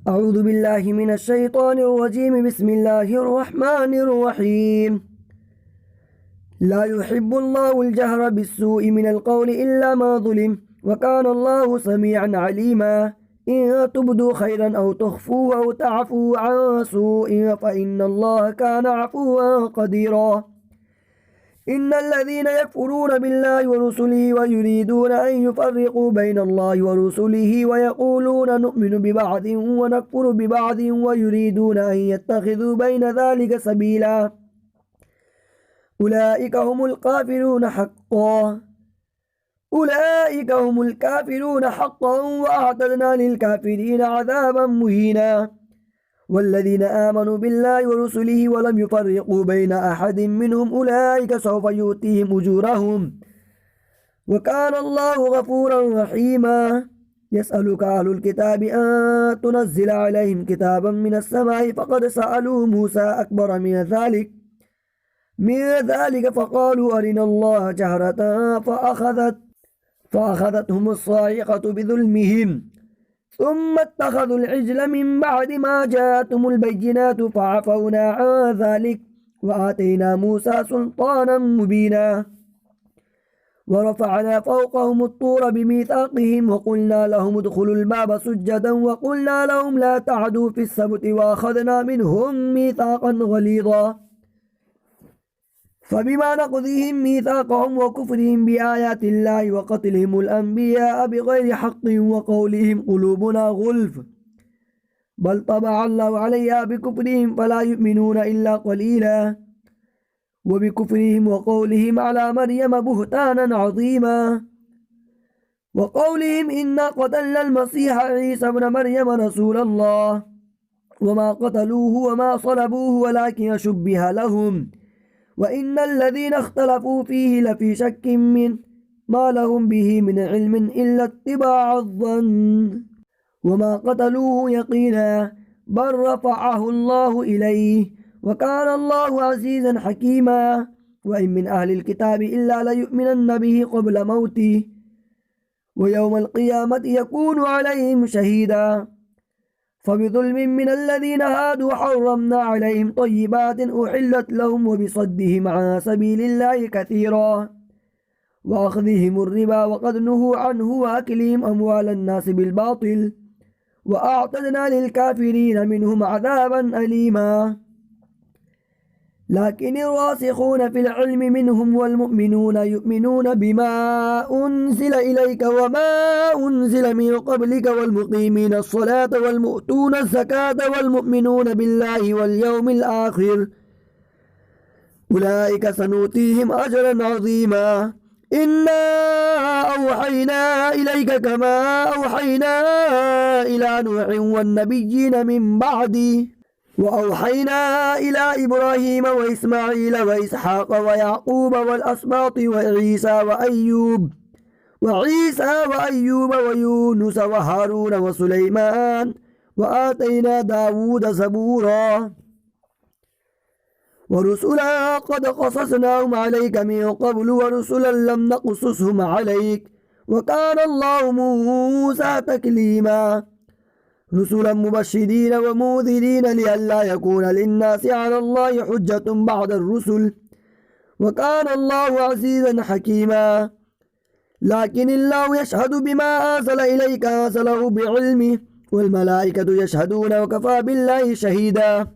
أعوذ بالله من الشيطان الرجيم بسم الله الرحمن الرحيم لا يحب الله الجهر بالسوء من القول إلا ما ظلم وكان الله سميعا عليما إن تبدوا خيرا أو تخفوا أو تعفوا عن سوء فإن الله كان عفوا قديرا إن الذين يكفرون بالله ورسله ويريدون أن يفرقوا بين الله ورسله ويقولون نؤمن ببعض ونكفر ببعض ويريدون أن يتخذوا بين ذلك سبيلا أولئك هم الكافرون حقا وأعتدنا للكافرين عذابا مهينا والذين آمنوا بالله ورسله ولم يفرقوا بين أحد منهم أولئك سوف يؤتيهم أجورهم وكان الله غفورا رحيما يسألك أهل الكتاب أن تنزل عليهم كتابا من السماء فقد سألوا موسى أكبر من ذلك فقالوا أرنا الله جهرة فأخذتهم الصاعقة بظلمهم ثم اتخذوا العجل من بعد ما جاءتهم البينات فعفونا عن ذلك وآتينا موسى سلطانا مبينا ورفعنا فوقهم الطور بميثاقهم وقلنا لهم ادخلوا الباب سجدا وقلنا لهم لا تعدوا في السبت وأخذنا منهم ميثاقا غليظا فبما نقضهم ميثاقهم وكفرهم بآيات الله وقتلهم الأنبياء بغير حق وقولهم قلوبنا غلف بل طبع الله عليها بكفرهم فلا يؤمنون إلا قليلا وبكفرهم وقولهم على مريم بهتانا عظيما وقولهم إنا قتلنا المسيح عيسى ابن مريم رسول الله وما قتلوه وما صلبوه ولكن شبه لهم وإن الذين اختلفوا فيه لفي شك من ما لهم به من علم إلا اتباع الظن وما قتلوه يقينا بل رفعه الله إليه وكان الله عزيزا حكيما وإن من أهل الكتاب إلا ليؤمنن به قبل موته ويوم القيامة يكون عليهم شهيدا فبظلم من الذين هادوا حرمنا عليهم طيبات أحلت لهم وبصدهم عن سبيل الله كثيرا وأخذهم الربا وقد نهوا عنه وأكلهم أموال الناس بالباطل وأعتدنا للكافرين منهم عذابا أليما لكن الراسخون في العلم منهم والمؤمنون يؤمنون بما أنزل إليك وما أنزل من قبلك والمقيمين الصلاة والمؤتون الزكاة والمؤمنون بالله واليوم الآخر أولئك سنؤتيهم أجرا عظيما إنا أوحينا إليك كما أوحينا إلى نوح والنبيين من بعده وأوحينا إلى إبراهيم وإسماعيل وإسحاق ويعقوب والأسباط وعيسى وأيوب ويونس وهارون وسليمان وآتينا داود زبورا ورسلا قد قصصناهم عليك من قبل ورسلا لم نقصصهم عليك وكان الله موسى تكليما رسلا مبشرين ومنذرين لئلا يكون للناس على الله حجة بعد الرسل وكان الله عزيزا حكيما لكن الله يشهد بما أرسل إليك أرسله بعلمه والملائكة يشهدون وكفى بالله شهيدا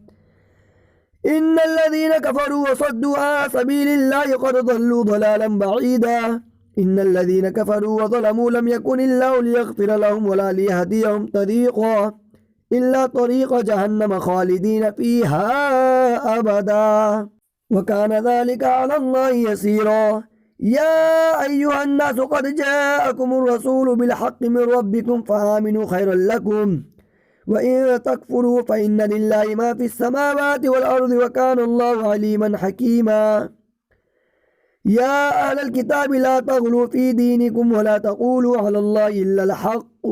إن الذين كفروا وصدوا عن سبيل الله قد ضلوا ضلالا بعيدا إن الذين كفروا وظلموا لم يكن الله ليغفر لهم ولا ليهديهم طريقا إلا طريق جهنم خالدين فيها أبدا وكان ذلك على الله يسيرا يا أيها الناس قد جاءكم الرسول بالحق من ربكم فآمنوا خيرا لكم وإن تكفروا فإن لله ما في السماوات والأرض وكان الله عليما حكيما يا أهل الكتاب لا تغلوا في دينكم ولا تقولوا على الله إلا الحق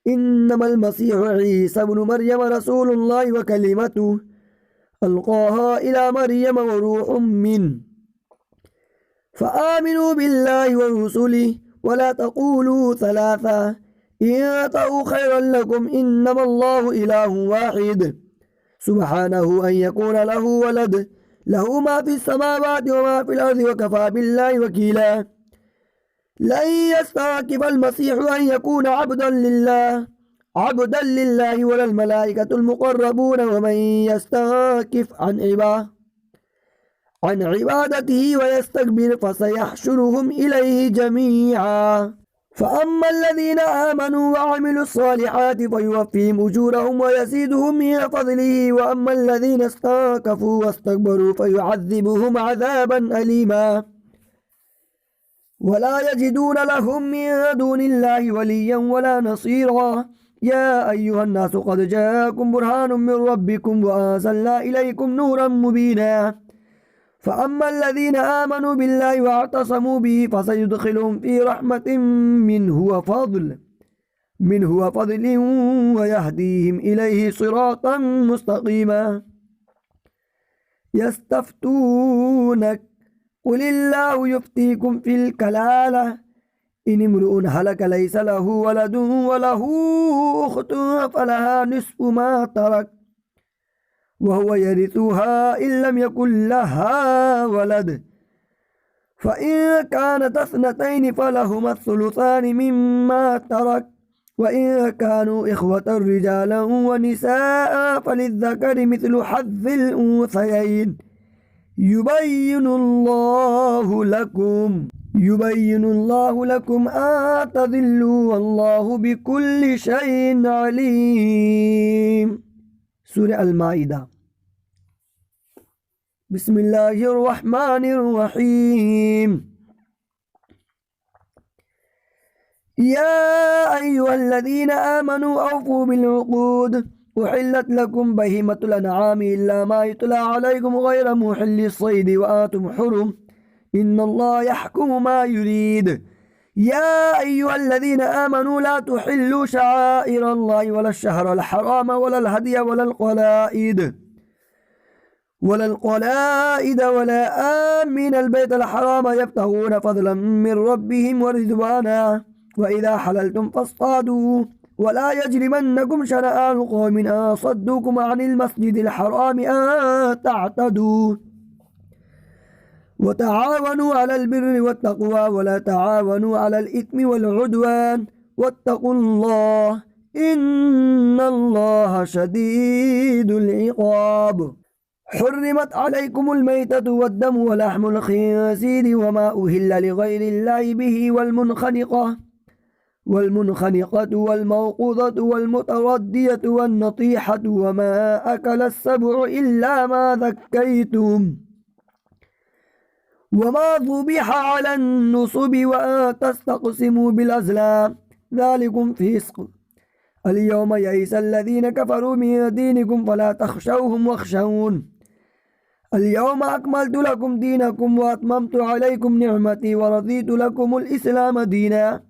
إنما المسيح عيسى ابن مريم رسول الله وكلمته ألقاها إلى مريم وروح منه فآمنوا بالله ورسله ولا تقولوا ثلاثة إن تطيعوا خيرا لكم إنما الله إله واحد سبحانه أن يكون له ولد له ما في السماوات وما في الأرض وكفى بالله وكيلا لن يستنكف المسيح أن يكون عبدا لله ولا الملائكة المقربون ومن يستنكف عن عبادته ويستكبر فسيحشرهم إليه جميعا فأما الذين آمنوا وعملوا الصالحات فيوفيهم أجورهم ويزيدهم من فضله وأما الذين استنكفوا واستكبروا فيعذبهم عذابا أليما ولا يجدون لهم من دون الله وليا ولا نصيرا يا أيها الناس قد جاءكم برهان من ربكم وأنزلنا إليكم نورا مبينا فأما الذين آمنوا بالله واعتصموا به فسيدخلهم في رحمة منه وفضل ويهديهم إليه صراطا مستقيما يستفتونك قل الله يفتيكم في الكلالة إن امرؤ هلك ليس له ولد وله أخت فلها نصف ما ترك وهو يرثها إن لم يكن لها ولد فإن كانت اثنتين فلهما الثلثان مما ترك وإن كانوا إخوة رجالا ونساء فللذكر مثل حظ الأنثيين يبين الله لكم أن تضلوا والله بكل شيء عليم سورة المائدة بسم الله الرحمن الرحيم يا أيها الذين آمنوا أوفوا بالعقود أحلت لكم بهيمة الأنعام إلا ما يتلى عليكم غير محل الصيد وأنتم حرم إن الله يحكم ما يريد يا أيها الذين آمنوا لا تحلوا شعائر الله ولا الشهر الحرام ولا الهدي ولا القلائد ولا آمين البيت الحرام يبتغون فضلا من ربهم ورضوانا وإذا حللتم فاصطادوا ولا يجرمنكم شنآن قوم أن صدوكم عن المسجد الحرام أن تعتدوا وتعاونوا على البر والتقوى ولا تعاونوا على الإثم والعدوان واتقوا الله إن الله شديد العقاب حرمت عليكم الميتة والدم ولحم الخنزير وما أهل لغير الله به والمنخنقة والموقوذة والمتردية والنطيحة وما أكل السبع إلا ما ذكيتم وما ذبح على النصب وأن تستقسموا بالأزلام ذلكم فسق اليوم يئس الذين كفروا من دينكم فلا تخشوهم واخشون اليوم أكملت لكم دينكم وأتممت عليكم نعمتي ورضيت لكم الإسلام دينا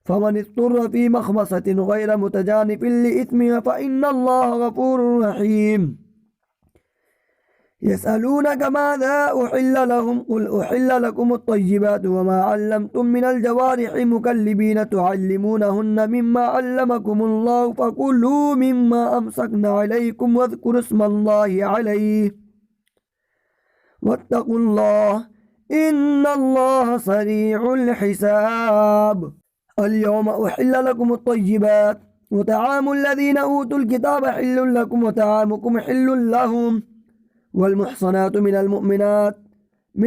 فمن اضطر في مخمصة غير متجانف لإثم فإن الله غفور رحيم يسألونك ماذا أحل لهم قل أحل لكم الطيبات وما علمتم من الجوارح مكلبين تعلمونهن مما علمكم الله فكلوا مما أمسكن عليكم واذكروا اسم الله عليه واتقوا الله إن الله سريع الحساب اليوم أحل لكم الطيبات وطعام الذين أوتوا الكتاب حل لكم وطعامكم حل لهم والمحصنات من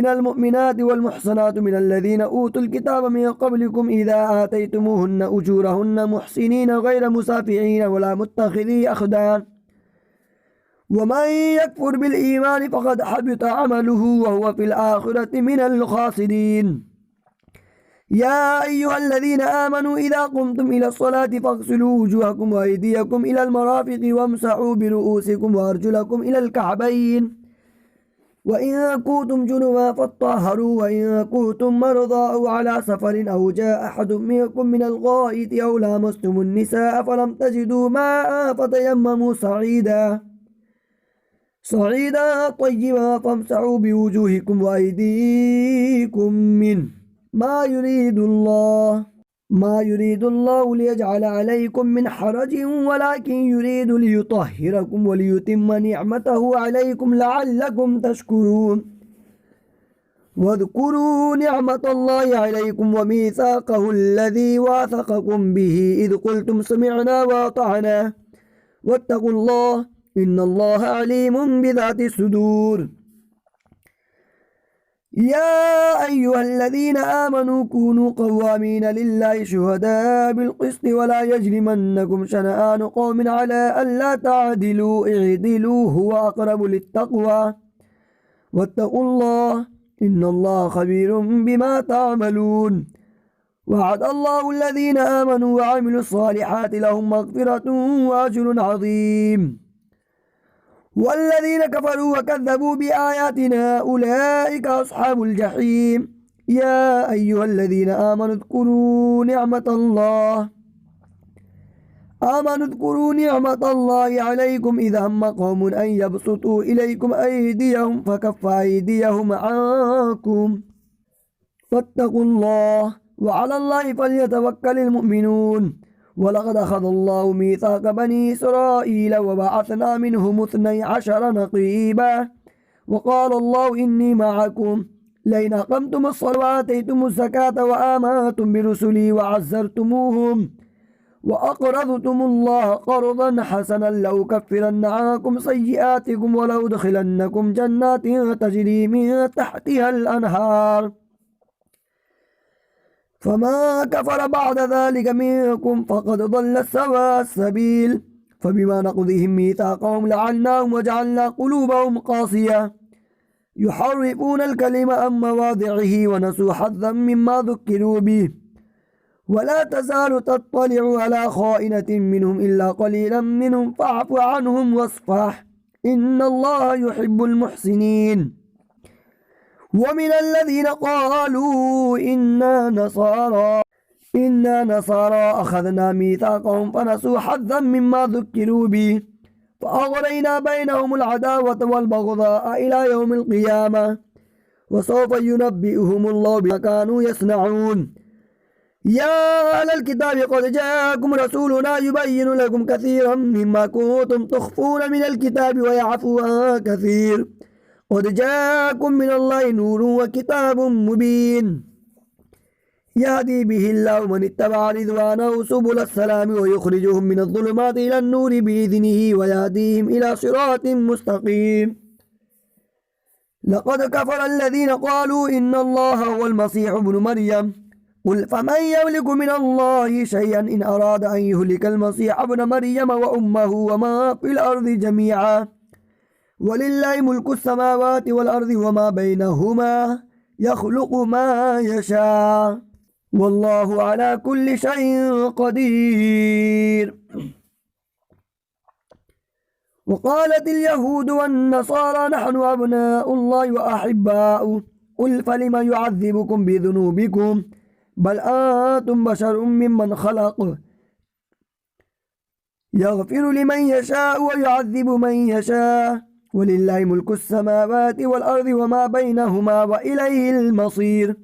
المؤمنات والمحصنات من الذين أوتوا الكتاب من قبلكم إذا آتيتموهن أجورهن محسنين غير مسافحين ولا متخذي أخدان ومن يكفر بالإيمان فقد حبط عمله وهو في الآخرة من الخاسرين يا أيها الذين آمنوا إذا قمتم إلى الصلاة فاغسلوا وجوهكم وأيديكم إلى المرافق وامسحوا برؤوسكم وأرجلكم إلى الكعبين وإن كنتم جنبا فاطهروا وإن كنتم مرضى أو على سفر أو جاء أحد منكم من الغائط أو لامستم النساء فلم تجدوا ماء فتيمموا صعيدا طيبا فامسحوا بوجوهكم وأيديكم منه ما يريد الله ما يريد الله ليجعل عليكم من حرج ولكن يريد ليطهركم وليتم نعمته عليكم لعلكم تشكرون واذكروا نعمة الله عليكم وميثاقه الذي واثقكم به إذ قلتم سمعنا وأطعنا واتقوا الله إن الله عليم بذات الصدور يا أيها الذين آمنوا كونوا قوامين لله شهداء بالقسط ولا يجرمنكم شنآن قوم على ألا تعدلوا اعدلوا هو أقرب للتقوى واتقوا الله إن الله خبير بما تعملون وعد الله الذين آمنوا وعملوا الصالحات لهم مغفرة وأجر عظيم والذين كفروا وكذبوا بآياتنا أولئك أصحاب الجحيم يا أيها الذين آمنوا اذكروا نعمة الله عليكم إذا هم قوم أن يبسطوا إليكم أيديهم فكف أيديهم عنكم فاتقوا الله وعلى الله فليتوكل المؤمنون ولقد أخذ الله ميثاق بني إسرائيل وبعثنا منهم 12 نقيبا وقال الله إني معكم لئن أقمتم الصلاة وآتيتم الزكاة وآمنتم برسلي وعزرتموهم وأقرضتم الله قرضا حسنا لأكفرن عنكم سيئاتكم ولأدخلنكم جنات تجري من تحتها الأنهار فما كفر بعد ذلك منكم فقد ضل سواء السبيل فبما نقضهم ميثاقهم لعناهم وجعلنا قلوبهم قاسية يحرفون الكلم عن مواضعه ونسوا حظا مما ذكروا به ولا تزال تطلع على خائنة منهم إلا قليلا منهم فاعف عنهم واصفح إن الله يحب المحسنين ومن الذين قالوا إنا نصارى أخذنا ميثاقهم فنسوا حظا مما ذكروا به فأغرينا بينهم العداوة والبغضاء إلى يوم القيامة وسوف ينبئهم الله بما كانوا يصنعون يا أهل الكتاب قد جاءكم رسولنا يبين لكم كثيرا مما كنتم تخفون من الكتاب ويعفو عن كثير قد جاءكم من الله نور وكتاب مبين يهدي به الله من اتبع رضوانه سبل السلام ويخرجهم من الظلمات إلى النور بإذنه ويهديهم إلى صراط مستقيم لقد كفر الذين قالوا إن الله هو المسيح ابن مريم قل فمن يملك من الله شيئا إن أراد أن يهلك المسيح ابن مريم وأمه وما في الأرض جميعا ولله ملك السماوات والأرض وما بينهما يخلق ما يشاء والله على كل شيء قدير وقالت اليهود والنصارى نحن أبناء الله وأحباؤه قل فلم يعذبكم بذنوبكم بل أنتم بشر ممن خلق يغفر لمن يشاء ويعذب من يشاء ولله ملك السماوات والأرض وما بينهما وإليه المصير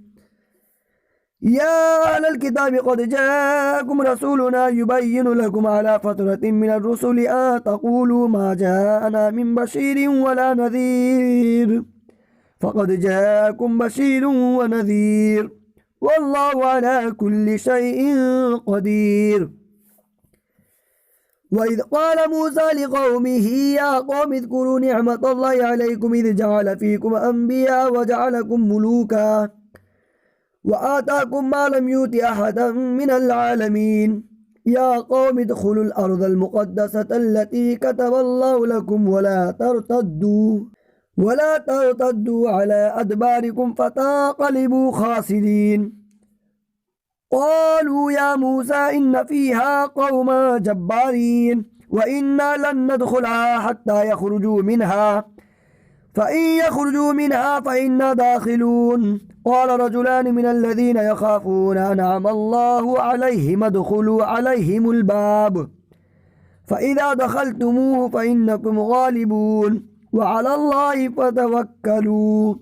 يا أهل الكتاب قد جاءكم رسولنا يبين لكم على فترة من الرسل أن تقولوا ما جاءنا من بشير ولا نذير فقد جاءكم بشير ونذير والله على كل شيء قدير وإذ قال موسى لقومه يا قوم اذكروا نعمة الله عليكم إذ جعل فيكم أنبياء وجعلكم ملوكا وآتاكم ما لم يؤت أحدا من العالمين يا قوم ادخلوا الأرض المقدسة التي كتب الله لكم ولا ترتدوا على أدباركم فتنقلبوا خاسرين قالوا يا موسى إن فيها قوما جبارين وإنا لن ندخلها حتى يخرجوا منها فإن يخرجوا منها فإنا داخلون قال رجلان من الذين يخافون أنعم الله عليهم ادخلوا عليهم الباب فإذا دخلتموه فإنكم غالبون وعلى الله فتوكلوا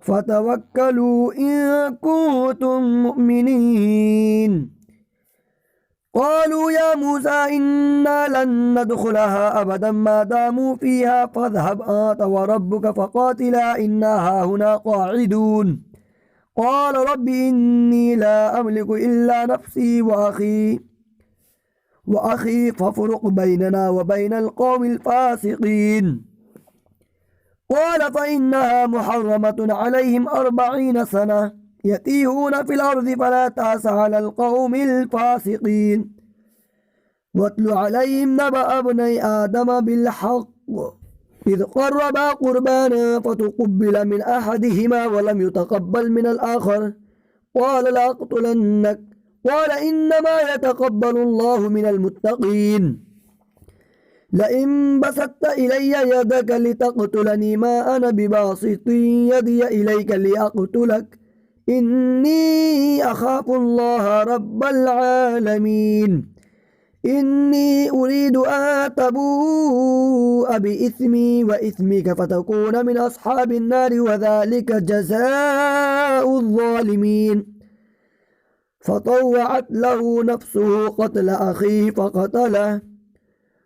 فتوكلوا إن كنتم مؤمنين. قالوا يا موسى إنا لن ندخلها أبدا ما داموا فيها فاذهب أنت وربك فقاتلا إنا هاهنا قاعدون. قال رب إني لا أملك إلا نفسي وأخي فافرق بيننا وبين القوم الفاسقين. قال فإنها محرمة عليهم 40 سنة يتيهون في الأرض فلا تأس على القوم الفاسقين. واتل عليهم نبأ ابني آدم بالحق إذ قربا قربانا فتقبل من أحدهما ولم يتقبل من الآخر قال لأقتلنك قال إنما يتقبل الله من المتقين. لئن بسطت إلي يدك لتقتلني ما أنا بباسط يدي إليك لأقتلك إني أخاف الله رب العالمين. إني أريد أن تبوء بإثمي وإثمك فتكون من أصحاب النار وذلك جزاء الظالمين. فطوعت له نفسه قتل أخيه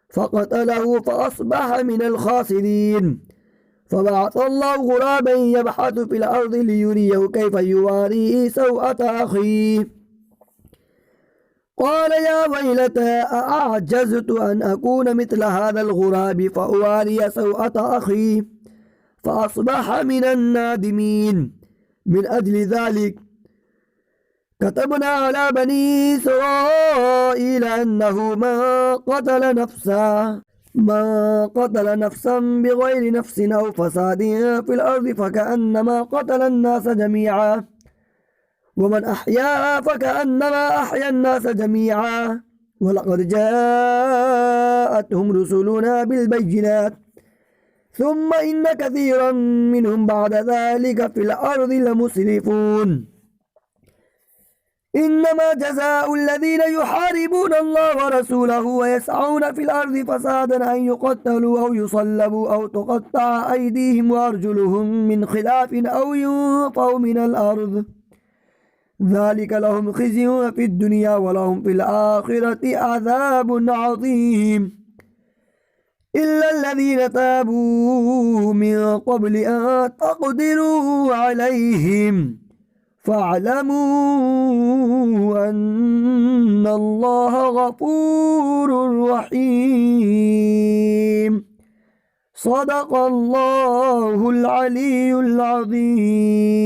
فقتله فأصبح من الخاسرين. فبعث الله غرابا يبحث في الأرض ليريه كيف يواري سوءة أخيه قال يا ويلتى أعجزت أن أكون مثل هذا الغراب فأواري سوءة أخي فأصبح من النادمين. من أجل ذلك كتبنا على بني إسرائيل أنه من قتل نفسا بغير نفس أو فساد في الأرض فكأنما قتل الناس جميعا ومن أحياها فكأنما أحيا الناس جميعا. ولقد جاءتهم رسلنا بالبينات ثم إن كثيرا منهم بعد ذلك في الأرض لمسرفون. إنما جزاء الذين يحاربون الله ورسوله ويسعون في الأرض فسادا أن يقتلوا أو يصلبوا أو تقطع أيديهم وأرجلهم من خلاف أو ينفوا من الأرض ذلك لهم خزي في الدنيا ولهم في الآخرة عذاب عظيم. إلا الذين تابوا من قبل أن تقدروا عليهم فاعلموا أن الله غفور رحيم. صدق الله العلي العظيم.